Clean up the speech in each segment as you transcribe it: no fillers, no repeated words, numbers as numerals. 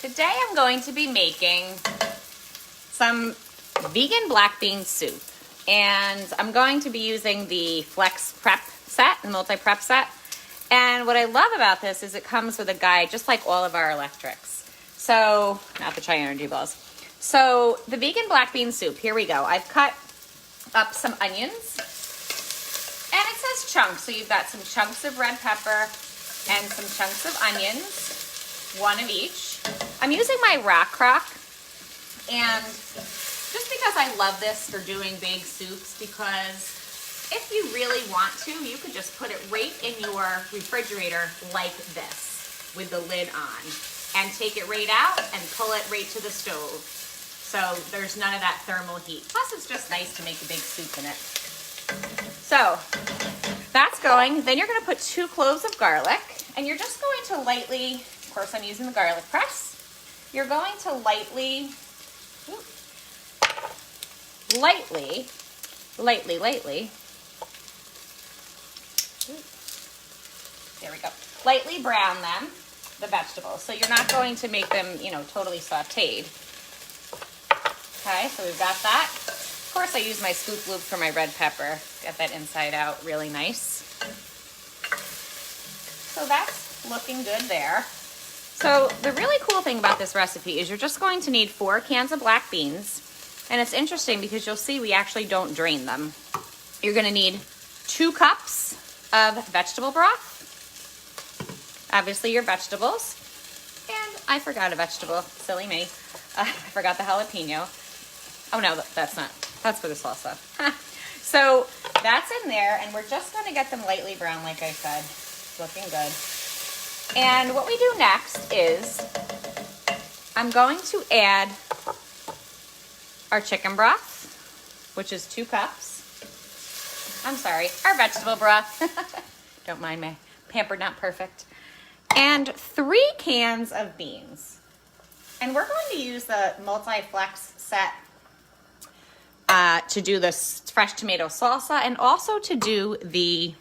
Today I'm going to be making some vegan black bean soup. And I'm going to be using the Flex Prep set, the multi-prep set. And what I love about this is it comes with a guide, just like all of our electrics. So, not the Tri-Energy balls. So, the vegan black bean soup, here we go. I've cut up some onions. And it says chunks, so you've got some chunks of red pepper and some chunks of onions, one of each. I'm using my rock crock, and just because I love this for doing big soups, because if you really want to, you could just put it right in your refrigerator like this with the lid on and take it right out and pull it right to the stove. So there's none of that thermal heat. Plus it's just nice to make a big soup in it. So that's going. Then you're going to put 2 cloves of garlic, and you're just going to lightly, of course I'm using the garlic press, you're going to lightly, there we go, lightly brown them, the vegetables. So you're not going to make them, totally sauteed. Okay, so we've got that. Of course I use my scoop loop for my red pepper. Get that inside out really nice. So that's looking good there. So the really cool thing about this recipe is you're just going to need 4 cans of black beans. And it's interesting because you'll see we actually don't drain them. You're going to need 2 cups of vegetable broth. Obviously your vegetables. And I forgot a vegetable. Silly me. I forgot the jalapeno. Oh no, that's not. That's for the salsa. So that's in there, and we're just going to get them lightly brown, like I said. Looking good. And what we do next is I'm going to add our chicken broth, which is 2 cups. I'm sorry, our vegetable broth. Don't mind me. Pampered, not perfect. And 3 cans of beans. And we're going to use the multi-flex set to do this fresh tomato salsa, and also to do the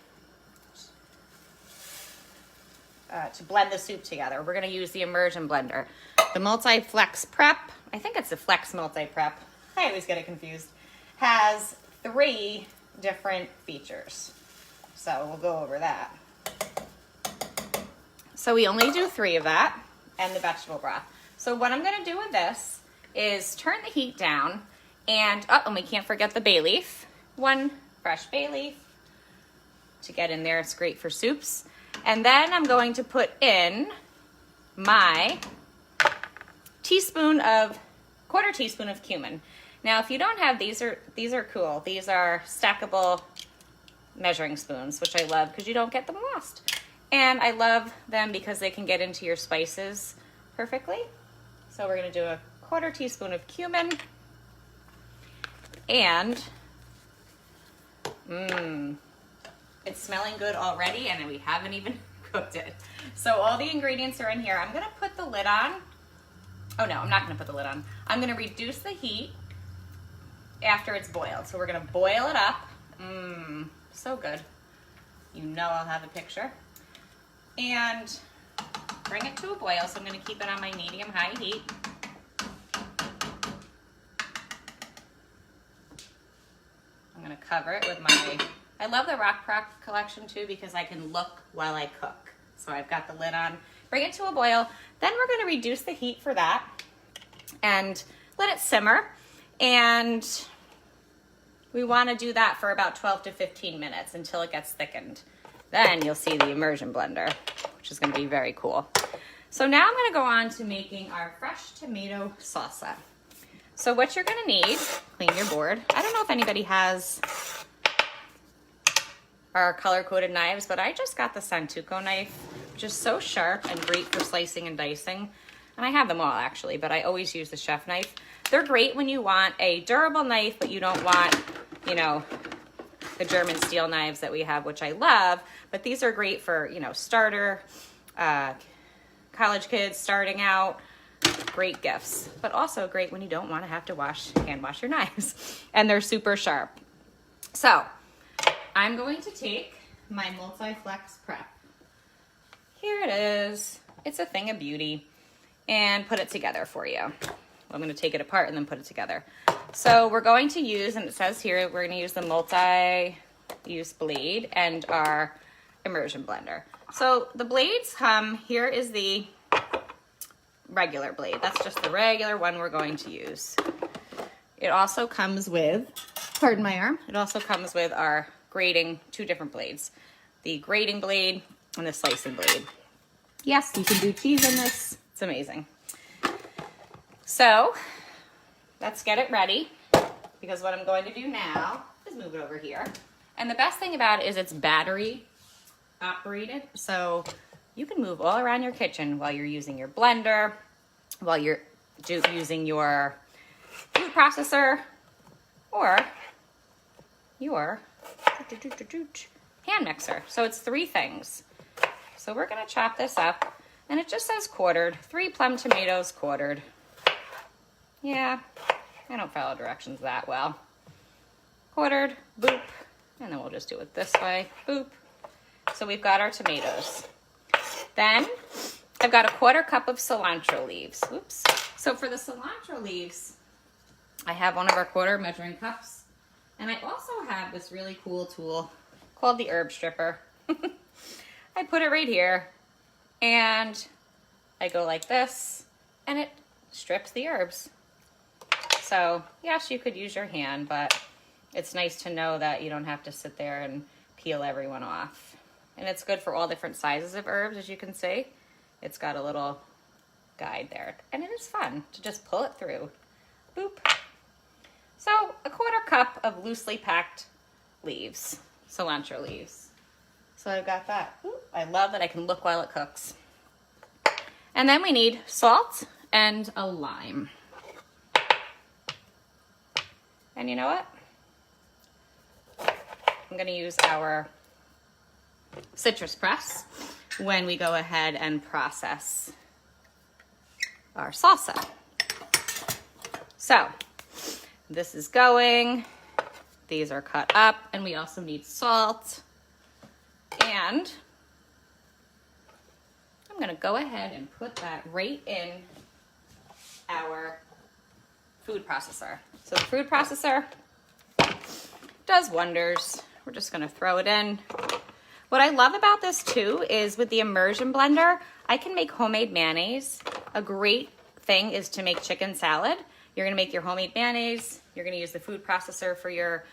to blend the soup together. We're going to use the immersion blender. The multi-flex prep, I think it's the flex multi-prep, I always get it confused, has 3 different features. So we'll go over that. So we only do 3 of that, and the vegetable broth. So what I'm going to do with this is turn the heat down, and we can't forget the bay leaf. 1 fresh bay leaf to get in there. It's great for soups. And then I'm going to put in my quarter teaspoon of cumin. Now, if you don't have these are cool. These are stackable measuring spoons, which I love because you don't get them lost. And I love them because they can get into your spices perfectly. So we're going to do a quarter teaspoon of cumin. And it's smelling good already, and we haven't even cooked it. So all the ingredients are in here. I'm going to put the lid on. Oh no, I'm not going to put the lid on. I'm going to reduce the heat after it's boiled. So we're going to boil it up. So good. I'll have a picture. And bring it to a boil. So I'm going to keep it on my medium-high heat. I'm going to cover it with my... I love the Rock Crock collection too because I can look while I cook. So I've got the lid on. Bring it to a boil. Then we're going to reduce the heat for that and let it simmer. And we want to do that for about 12 to 15 minutes until it gets thickened. Then you'll see the immersion blender, which is going to be very cool. So now I'm going to go on to making our fresh tomato salsa. So what you're going to need, clean your board. I don't know if anybody has our color-coded knives, but I just got the Santuco knife, which is so sharp and great for slicing and dicing. And I have them all actually, but I always use the chef knife. They're great when you want a durable knife, but you don't want, the German steel knives that we have, which I love. But these are great for, starter, college kids starting out. Great gifts, but also great when you don't want to have to hand wash your knives. And they're super sharp. So I'm going to take my multi-flex prep. Here it is. It's a thing of beauty. and put it together for you. I'm going to take it apart and then put it together. So we're going to use, and it says here, we're going to use the multi-use blade and our immersion blender. So the blades come, here is the regular blade. That's just the regular one we're going to use. It also comes with, pardon my arm, it also comes with our grating, 2 different blades. The grating blade and the slicing blade. Yes, you can do cheese in this. It's amazing. So let's get it ready, because what I'm going to do now is move it over here. And the best thing about it is it's battery operated, so you can move all around your kitchen while you're using your blender, while you're using your food processor, or your hand mixer. So it's 3 things. So we're gonna chop this up, and it just says quartered, 3 plum tomatoes quartered. Yeah, I don't follow directions that well. Quartered, boop, and then we'll just do it this way, boop. So we've got our tomatoes. Then I've got a 1/4 cup of cilantro leaves. Oops. So for the cilantro leaves, I have one of our 1/4 measuring cups, and I also have this really cool tool called the herb stripper. I put it right here, and I go like this, and it strips the herbs. So yes, you could use your hand, but it's nice to know that you don't have to sit there and peel everyone off. And it's good for all different sizes of herbs, as you can see. It's got a little guide there, and it is fun to just pull it through. Boop. So a 1/4 cup of loosely packed leaves, cilantro leaves. So I've got that. Ooh, I love that I can look while it cooks. And then we need salt and a lime. And you know what? I'm going to use our citrus press when we go ahead and process our salsa. So this is going, these are cut up, and we also need salt. And I'm going to go ahead and put that right in our food processor. So the food processor does wonders. We're just going to throw it in. What I love about this too is with the immersion blender, I can make homemade mayonnaise. A great thing is to make chicken salad. You're going to make your homemade mayonnaise. You're going to use the food processor for your,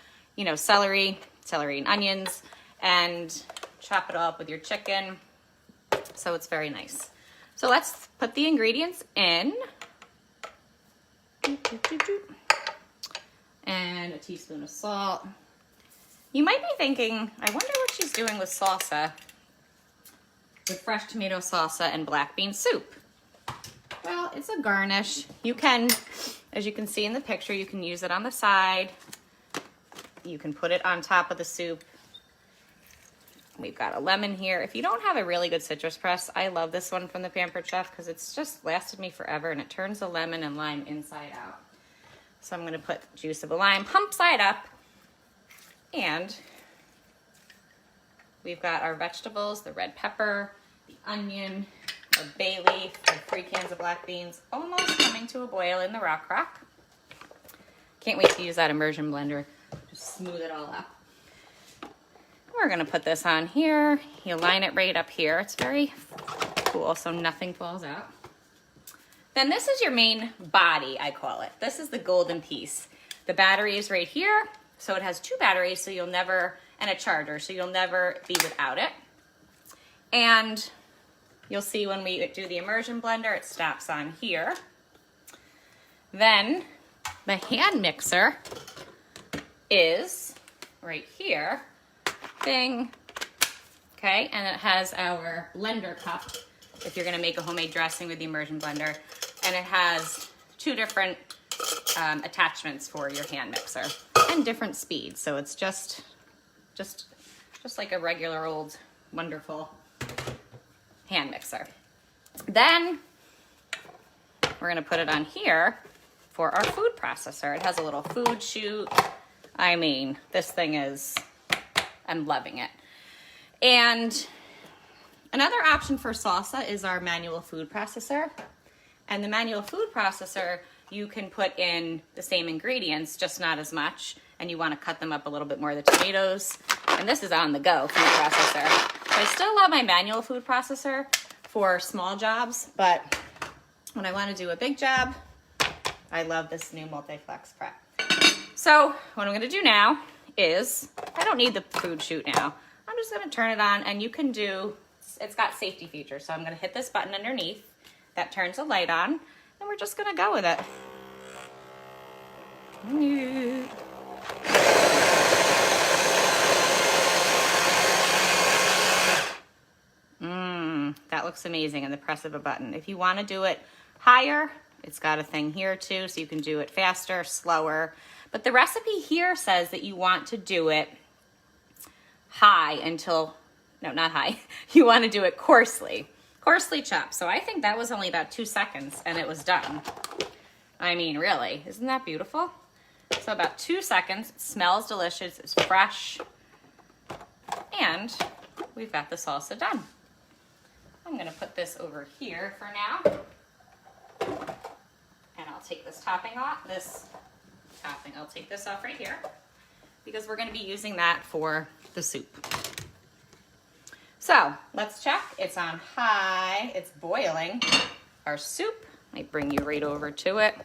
celery and onions, and chop it all up with your chicken. So it's very nice. So let's put the ingredients in. And a teaspoon of salt. You might be thinking, I wonder what she's doing with salsa, with fresh tomato salsa and black bean soup. Well, it's a garnish. You can, as you can see in the picture, you can use it on the side. You can put it on top of the soup. We've got a lemon here. If you don't have a really good citrus press, I love this one from the Pampered Chef because it's just lasted me forever, and it turns the lemon and lime inside out. So I'm going to put juice of a lime, pump side up, and we've got our vegetables, the red pepper, the onion, our bay leaf, our 3 cans of black beans, almost coming to a boil in the rock crock. Can't wait to use that immersion blender. Just smooth it all up. We're going to put this on here. You line it right up here. It's very cool, so nothing falls out. Then this is your main body, I call it. This is the golden piece. The battery is right here. So it has 2 batteries, so you'll never, and a charger, so you'll never be without it. And you'll see when we do the immersion blender, it stops on here. Then the hand mixer is right here. Bing. Okay, and it has our blender cup if you're gonna make a homemade dressing with the immersion blender. And it has 2 different attachments for your hand mixer and different speeds. So it's just like a regular old wonderful hand mixer. Then we're gonna put it on here for our food processor. It has a little food chute. I mean, this thing is, I'm loving it. And another option for salsa is our manual food processor. And the manual food processor, you can put in the same ingredients, just not as much, and you want to cut them up a little bit more, the tomatoes. And this is on the go food processor. So I still love my manual food processor for small jobs, but when I want to do a big job, I love this new multi-flex prep. So what I'm going to do now is, I don't need the food chute now. I'm just going to turn it on, and you can do, it's got safety features. So I'm going to hit this button underneath that turns the light on, and we're just going to go with it. That looks amazing in the press of a button. If you want to do it higher, it's got a thing here too, so you can do it faster, slower. But the recipe here says that you want to do it high until, no, not high. You want to do it coarsely chopped. So I think that was only about 2 seconds and it was done. I mean, really, isn't that beautiful? So about 2 seconds, it smells delicious, it's fresh, and we've got the salsa done. I'm gonna put this over here for now. And I'll take this topping off, I'll take this off right here because we're gonna be using that for the soup. So let's check, it's on high, it's boiling. Our soup, might bring you right over to it.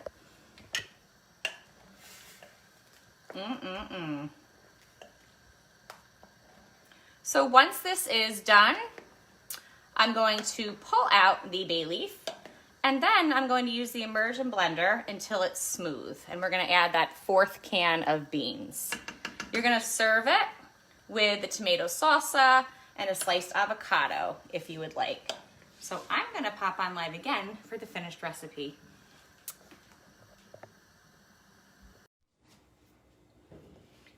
So once this is done, I'm going to pull out the bay leaf, and then I'm going to use the immersion blender until it's smooth. And we're gonna add that 4th can of beans. You're gonna serve it with the tomato salsa and a sliced avocado if you would like. So I'm gonna pop on live again for the finished recipe.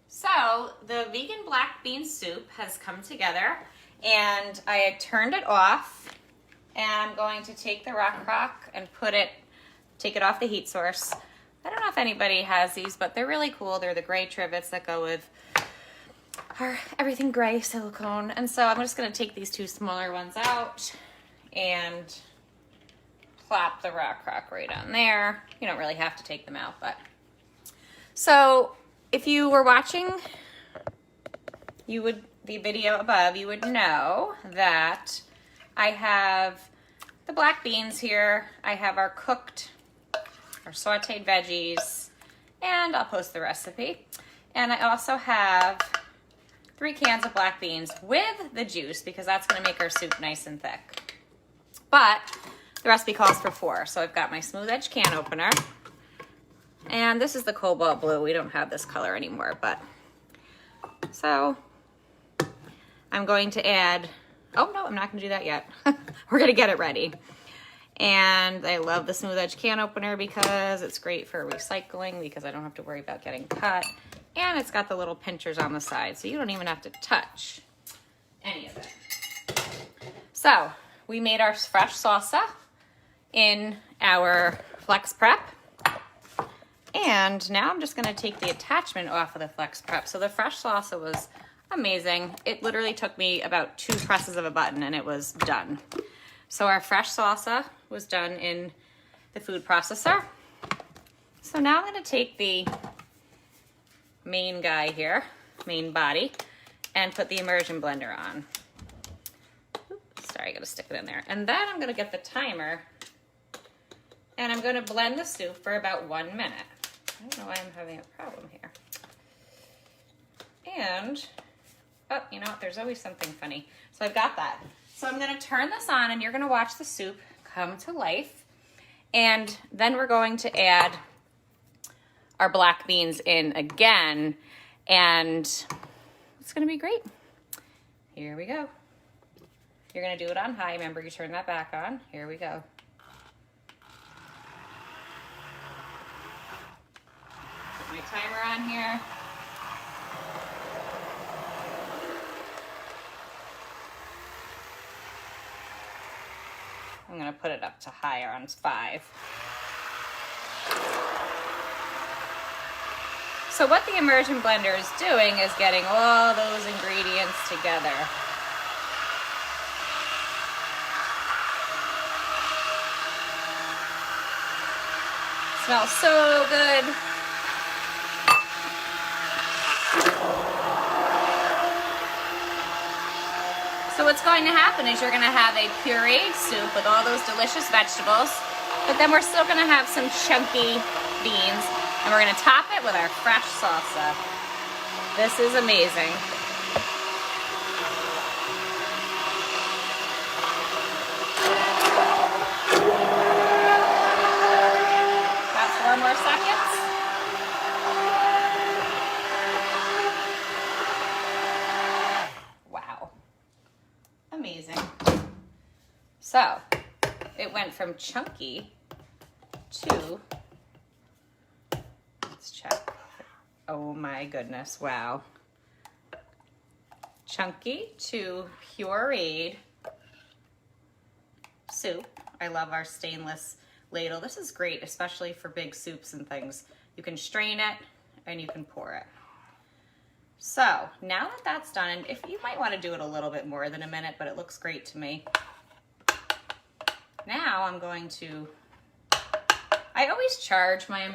So the vegan black bean soup has come together, and I had turned it off, and I'm going to take the rock and take it off the heat source. I don't know if anybody has these, but they're really cool. They're the gray trivets that go with our everything gray silicone. And so I'm just gonna take these 2 smaller ones out and plop the rock right on there. You don't really have to take them out, but. So if you were watching the video above, you would know that I have the black beans here. I have our sauteed veggies, and I'll post the recipe. And I also have 3 cans of black beans with the juice because that's gonna make our soup nice and thick. But the recipe calls for 4. So I've got my smooth edge can opener, and this is the cobalt blue. We don't have this color anymore, but so I'm going to add, oh no, I'm not gonna do that yet. We're gonna get it ready. And I love the smooth edge can opener because it's great for recycling because I don't have to worry about getting cut. And it's got the little pinchers on the side, so you don't even have to touch any of it. So we made our fresh salsa in our Flex Prep. And now I'm just gonna take the attachment off of the Flex Prep. So the fresh salsa was amazing. It literally took me about 2 presses of a button and it was done. So our fresh salsa was done in the food processor. So now I'm gonna take the main guy here, main body, and put the immersion blender on. Oops, sorry, I gotta stick it in there. And then I'm gonna get the timer and I'm gonna blend the soup for about 1 minute. I don't know why I'm having a problem here. And, oh, you know what, there's always something funny. So I've got that. So I'm gonna turn this on and you're gonna watch the soup come to life. And then we're going to add our black beans in again, and it's gonna be great. Here we go. You're gonna do it on high. Remember, you turn that back on. Here we go. Put my timer on here. I'm gonna put it up to higher on 5. So what the immersion blender is doing is getting all those ingredients together. Smells so good. So what's going to happen is you're going to have a pureed soup with all those delicious vegetables, but then we're still going to have some chunky beans, and we're going to top it with our fresh salsa. This is amazing. That's 4 more seconds. Wow. Amazing. So, it went from chunky to, let's check. Oh my goodness, wow. Chunky to pureed soup. I love our stainless ladle. This is great, especially for big soups and things. You can strain it and you can pour it. So now that that's done, and if you might want to do it a little bit more than a minute, but it looks great to me. Now I'm going to, I always charge my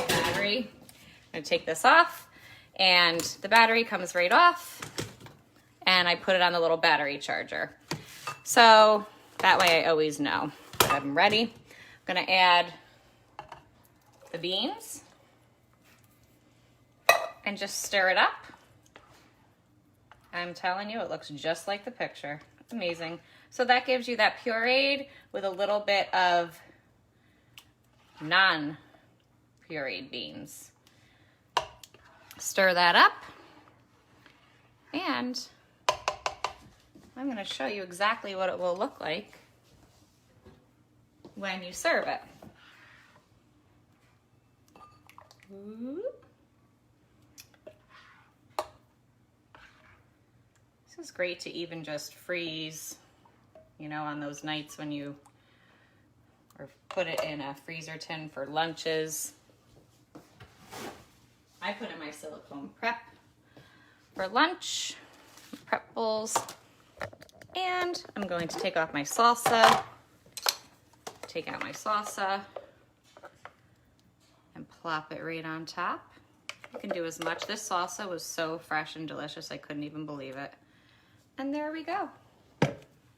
battery. I'm going to take this off, and the battery comes right off, and I put it on the little battery charger. So that way I always know that I'm ready. I'm going to add the beans and just stir it up. I'm telling you, it looks just like the picture. Amazing. So that gives you that pureed with a little bit of non-pureed beans. Stir that up, and I'm going to show you exactly what it will look like when you serve it. This is great to even just freeze, you know, on those nights when you, or put it in a freezer tin for lunches. I put in my silicone prep for lunch, prep bowls, and I'm going to take off my salsa, take out my salsa, and plop it right on top. You can do as much. This salsa was so fresh and delicious, I couldn't even believe it. And there we go.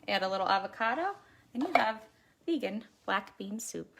Add a little avocado, and you have vegan black bean soup.